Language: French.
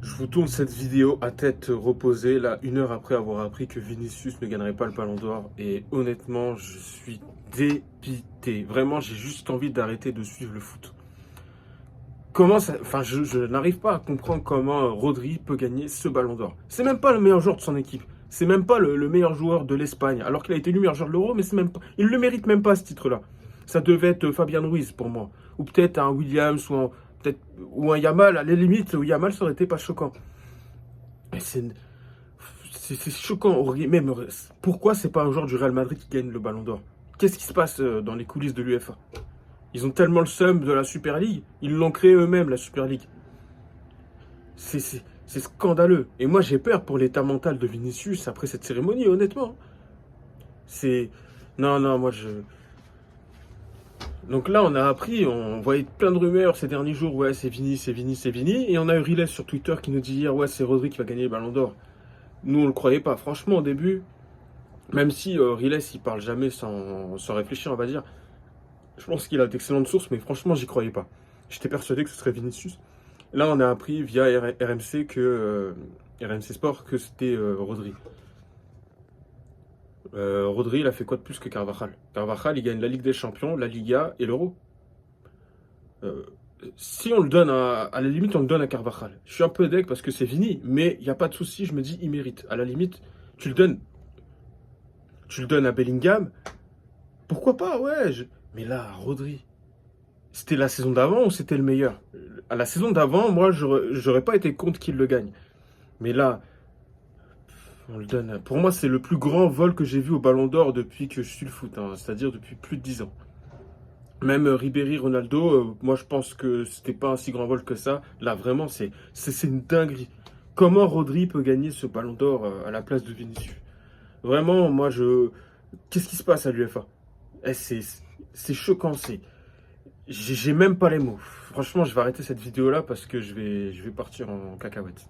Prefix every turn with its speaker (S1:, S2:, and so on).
S1: Je vous tourne cette vidéo à tête reposée, là, 1 heure après avoir appris que Vinicius ne gagnerait pas le Ballon d'Or. Et honnêtement, je suis dépité. Vraiment, j'ai juste envie d'arrêter de suivre le foot. Comment ça... Enfin, je n'arrive pas à comprendre comment Rodri peut gagner ce Ballon d'Or. C'est même pas le meilleur joueur de son équipe. C'est même pas le meilleur joueur de l'Espagne. Alors qu'il a été élu meilleur joueur de l'Euro, mais c'est même pas... il ne le mérite même pas, ce titre-là. Ça devait être Fabian Ruiz pour moi. Ou peut-être un Williams peut-être, ou un Yamal. À la limite, le Yamal, ça aurait été pas choquant. Mais c'est choquant. Même, pourquoi c'est pas un joueur du Real Madrid qui gagne le Ballon d'Or? Qu'est-ce qui se passe dans les coulisses de l'UEFA? Ils ont tellement le seum de la Super League. Ils l'ont créé eux-mêmes, la Super League. C'est scandaleux. Et moi, j'ai peur pour l'état mental de Vinicius après cette cérémonie, honnêtement. C'est... Non, non, moi, je... Donc là, on a appris, on voyait plein de rumeurs ces derniers jours. Ouais, c'est Vini, c'est Vini, c'est Vini. Et on a eu Riles sur Twitter qui nous dit hier, ouais, c'est Rodri qui va gagner le Ballon d'Or. Nous, on le croyait pas. Franchement, au début, même si Riles, il parle jamais sans réfléchir, on va dire. Je pense qu'il a d'excellentes sources, mais franchement, j'y croyais pas. J'étais persuadé que ce serait Vinicius. Là, on a appris via RMC RMC Sport que c'était Rodri. Rodri, il a fait quoi de plus que Carvajal? Carvajal, il gagne la Ligue des Champions, la Liga et l'Euro. Euh, Si on le donne à la limite, on le donne à Carvajal. Je suis un peu deg parce que c'est Vini, mais il n'y a pas de souci, je me dis, il mérite. À la limite, tu le donnes, tu le donnes à Bellingham, pourquoi pas, ouais. Mais là, Rodri, c'était la saison d'avant ou c'était le meilleur? À la saison d'avant, moi, j'aurais pas été contre qu'il le gagne. Mais là, on le donne. Pour moi, c'est le plus grand vol que j'ai vu au Ballon d'Or depuis que je suis le foot, hein, c'est-à-dire depuis plus de 10 ans. Même Ribéry, Ronaldo, moi je pense que c'était pas un si grand vol que ça. Là, vraiment, c'est une dinguerie. Comment Rodri peut gagner ce Ballon d'Or à la place de Vinicius? Vraiment, moi, je... Qu'est-ce qui se passe à l'UEFA? C'est choquant, j'ai même pas les mots. Franchement, je vais arrêter cette vidéo-là parce que je vais partir en cacahuète.